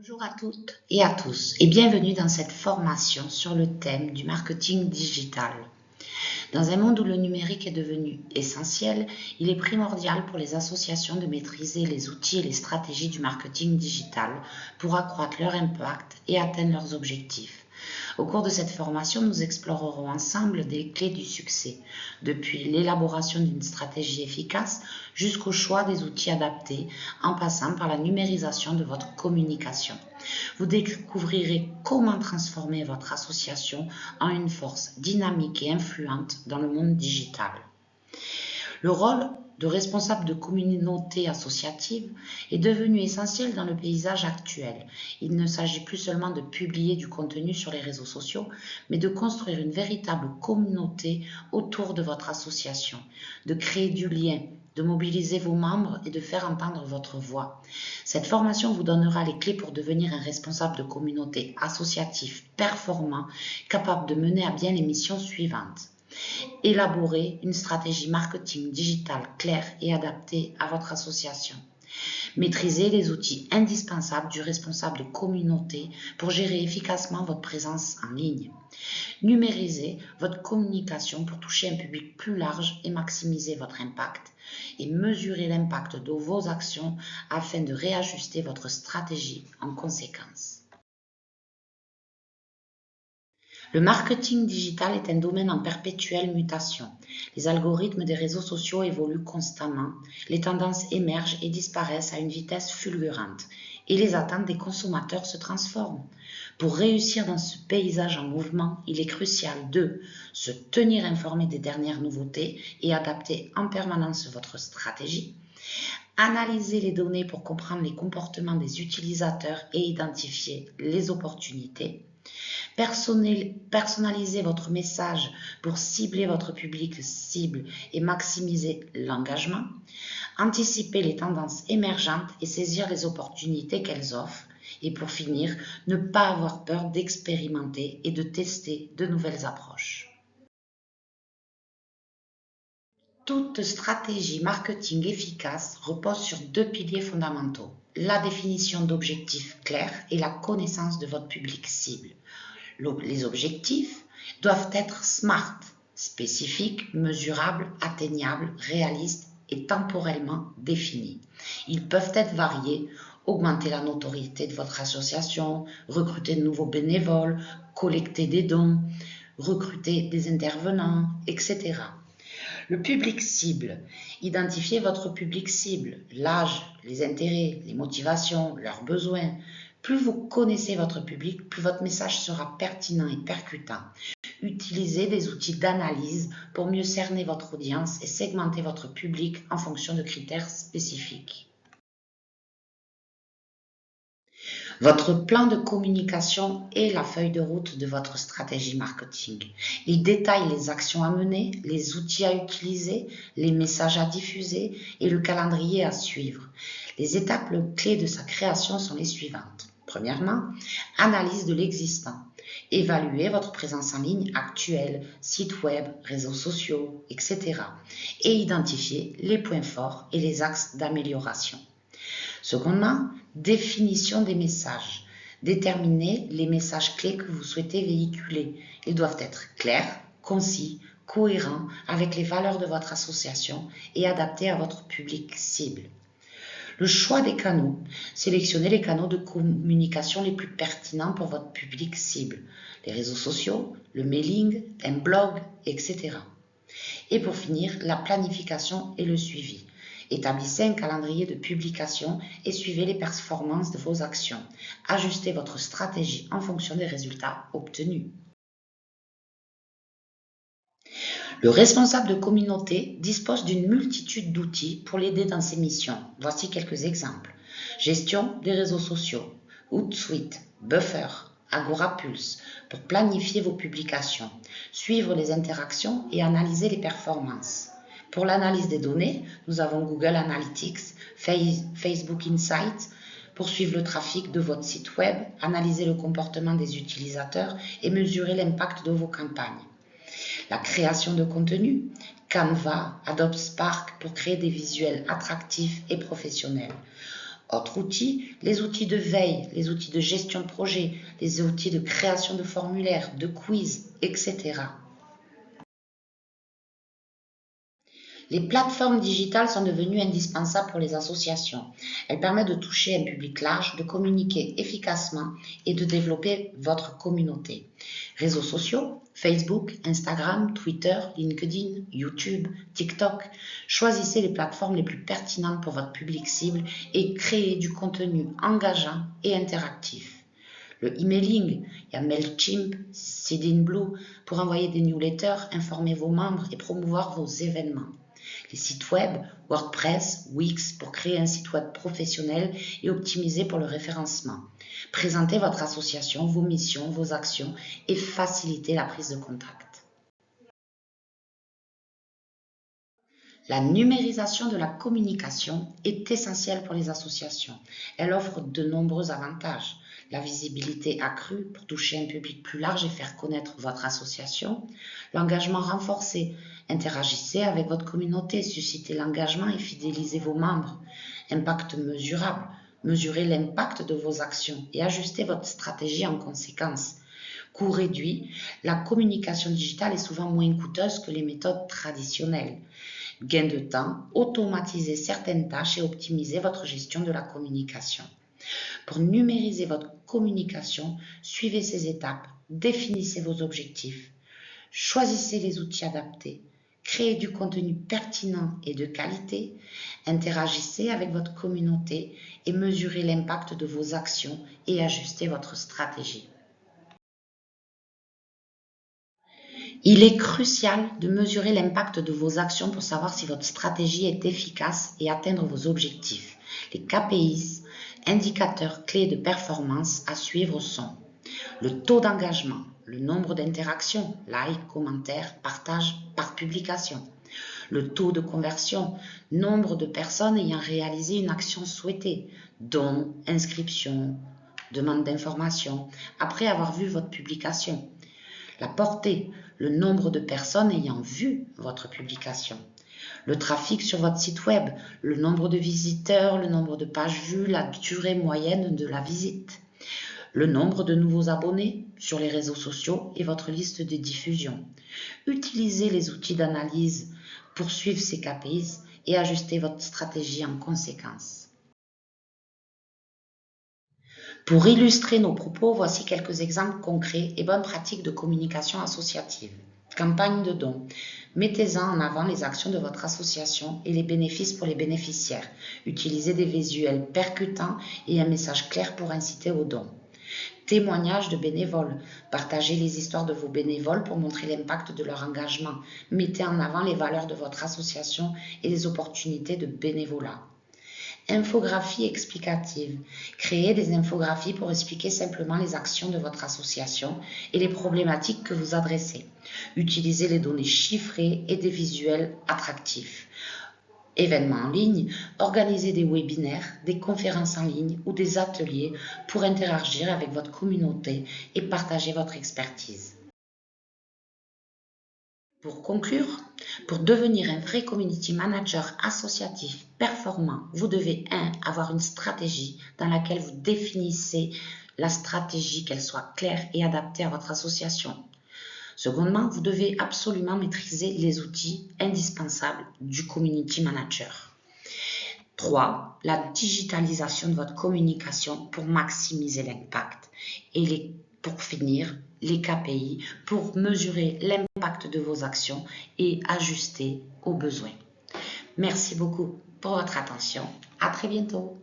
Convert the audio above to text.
Bonjour à toutes et à tous et bienvenue dans cette formation sur le thème du marketing digital. Dans un monde où le numérique est devenu essentiel, il est primordial pour les associations de maîtriser les outils et les stratégies du marketing digital pour accroître leur impact et atteindre leurs objectifs. Au cours de cette formation, nous explorerons ensemble des clés du succès, depuis l'élaboration d'une stratégie efficace jusqu'au choix des outils adaptés, en passant par la numérisation de votre communication. Vous découvrirez comment transformer votre association en une force dynamique et influente dans le monde digital. Le rôle de responsable de communauté associative est devenu essentiel dans le paysage actuel. Il ne s'agit plus seulement de publier du contenu sur les réseaux sociaux, mais de construire une véritable communauté autour de votre association, de créer du lien, de mobiliser vos membres et de faire entendre votre voix. Cette formation vous donnera les clés pour devenir un responsable de communauté associatif performant, capable de mener à bien les missions suivantes. Élaborer une stratégie marketing digitale claire et adaptée à votre association. Maîtriser les outils indispensables du responsable de communauté pour gérer efficacement votre présence en ligne. Numériser votre communication pour toucher un public plus large et maximiser votre impact. Et mesurer l'impact de vos actions afin de réajuster votre stratégie en conséquence. Le marketing digital est un domaine en perpétuelle mutation. Les algorithmes des réseaux sociaux évoluent constamment, les tendances émergent et disparaissent à une vitesse fulgurante, et les attentes des consommateurs se transforment. Pour réussir dans ce paysage en mouvement, il est crucial de se tenir informé des dernières nouveautés et adapter en permanence votre stratégie, analyser les données pour comprendre les comportements des utilisateurs et identifier les opportunités, personnaliser votre message pour cibler votre public cible et maximiser l'engagement, anticiper les tendances émergentes et saisir les opportunités qu'elles offrent, et pour finir, ne pas avoir peur d'expérimenter et de tester de nouvelles approches. Toute stratégie marketing efficace repose sur deux piliers fondamentaux, la définition d'objectifs clairs et la connaissance de votre public cible. Les objectifs doivent être SMART, spécifiques, mesurables, atteignables, réalistes et temporellement définis. Ils peuvent être variés, augmenter la notoriété de votre association, recruter de nouveaux bénévoles, collecter des dons, recruter des intervenants, etc. Le public cible. Identifiez votre public cible, l'âge, les intérêts, les motivations, leurs besoins. Plus vous connaissez votre public, plus votre message sera pertinent et percutant. Utilisez des outils d'analyse pour mieux cerner votre audience et segmenter votre public en fonction de critères spécifiques. Votre plan de communication est la feuille de route de votre stratégie marketing. Il détaille les actions à mener, les outils à utiliser, les messages à diffuser et le calendrier à suivre. Les étapes clés de sa création sont les suivantes. Premièrement, analyse de l'existant. Évaluez votre présence en ligne actuelle, site web, réseaux sociaux, etc. et identifiez les points forts et les axes d'amélioration. Secondement, définition des messages. Déterminez les messages clés que vous souhaitez véhiculer. Ils doivent être clairs, concis, cohérents avec les valeurs de votre association et adaptés à votre public cible. Le choix des canaux. Sélectionnez les canaux de communication les plus pertinents pour votre public cible. Les réseaux sociaux, le mailing, un blog, etc. Et pour finir, la planification et le suivi. Établissez un calendrier de publication et suivez les performances de vos actions. Ajustez votre stratégie en fonction des résultats obtenus. Le responsable de communauté dispose d'une multitude d'outils pour l'aider dans ses missions. Voici quelques exemples. Gestion des réseaux sociaux, Hootsuite, Buffer, Agorapulse pour planifier vos publications, suivre les interactions et analyser les performances. Pour l'analyse des données, nous avons Google Analytics, Facebook Insights pour suivre le trafic de votre site web, analyser le comportement des utilisateurs et mesurer l'impact de vos campagnes. La création de contenu, Canva, Adobe Spark pour créer des visuels attractifs et professionnels. Autres outils, les outils de veille, les outils de gestion de projet, les outils de création de formulaires, de quiz, etc. Les plateformes digitales sont devenues indispensables pour les associations. Elles permettent de toucher un public large, de communiquer efficacement et de développer votre communauté. Réseaux sociaux, Facebook, Instagram, Twitter, LinkedIn, YouTube, TikTok. Choisissez les plateformes les plus pertinentes pour votre public cible et créez du contenu engageant et interactif. Le emailing, il y a MailChimp, Seedinblue pour envoyer des newsletters, informer vos membres et promouvoir vos événements. Les sites web, WordPress, Wix pour créer un site web professionnel et optimiser pour le référencement. Présentez votre association, vos missions, vos actions et facilitez la prise de contact. La numérisation de la communication est essentielle pour les associations. Elle offre de nombreux avantages. La visibilité accrue pour toucher un public plus large et faire connaître votre association. L'engagement renforcé. Interagissez avec votre communauté, suscitez l'engagement et fidélisez vos membres. Impact mesurable. Mesurez l'impact de vos actions et ajustez votre stratégie en conséquence. Coût réduit. La communication digitale est souvent moins coûteuse que les méthodes traditionnelles. Gain de temps, automatisez certaines tâches et optimisez votre gestion de la communication. Pour numériser votre communication, suivez ces étapes, définissez vos objectifs, choisissez les outils adaptés, créez du contenu pertinent et de qualité, interagissez avec votre communauté et mesurez l'impact de vos actions et ajustez votre stratégie. Il est crucial de mesurer l'impact de vos actions pour savoir si votre stratégie est efficace et atteindre vos objectifs. Les KPIs, indicateurs clés de performance à suivre sont le taux d'engagement, le nombre d'interactions, likes, commentaires, partages par publication, le taux de conversion, nombre de personnes ayant réalisé une action souhaitée, dons, inscriptions, demande d'information, après avoir vu votre publication. La portée, le nombre de personnes ayant vu votre publication. Le trafic sur votre site web, le nombre de visiteurs, le nombre de pages vues, la durée moyenne de la visite. Le nombre de nouveaux abonnés sur les réseaux sociaux et votre liste de diffusion. Utilisez les outils d'analyse pour suivre ces KPIs et ajuster votre stratégie en conséquence. Pour illustrer nos propos, voici quelques exemples concrets et bonnes pratiques de communication associative. Campagne de dons. Mettez-en en avant les actions de votre association et les bénéfices pour les bénéficiaires. Utilisez des visuels percutants et un message clair pour inciter aux dons. Témoignages de bénévoles. Partagez les histoires de vos bénévoles pour montrer l'impact de leur engagement. Mettez en avant les valeurs de votre association et les opportunités de bénévolat. Infographie explicative. Créez des infographies pour expliquer simplement les actions de votre association et les problématiques que vous adressez. Utilisez les données chiffrées et des visuels attractifs. Événements en ligne, organisez des webinaires, des conférences en ligne ou des ateliers pour interagir avec votre communauté et partager votre expertise. Pour conclure, pour devenir un vrai community manager associatif performant, vous devez 1. Avoir une stratégie dans laquelle vous définissez la stratégie, qu'elle soit claire et adaptée à votre association. Secondement, vous devez absolument maîtriser les outils indispensables du community manager. 3. La digitalisation de votre communication pour maximiser l'impact. Et pour finir, les KPI pour mesurer l'impact de vos actions et ajuster aux besoins. Merci beaucoup pour votre attention. À très bientôt.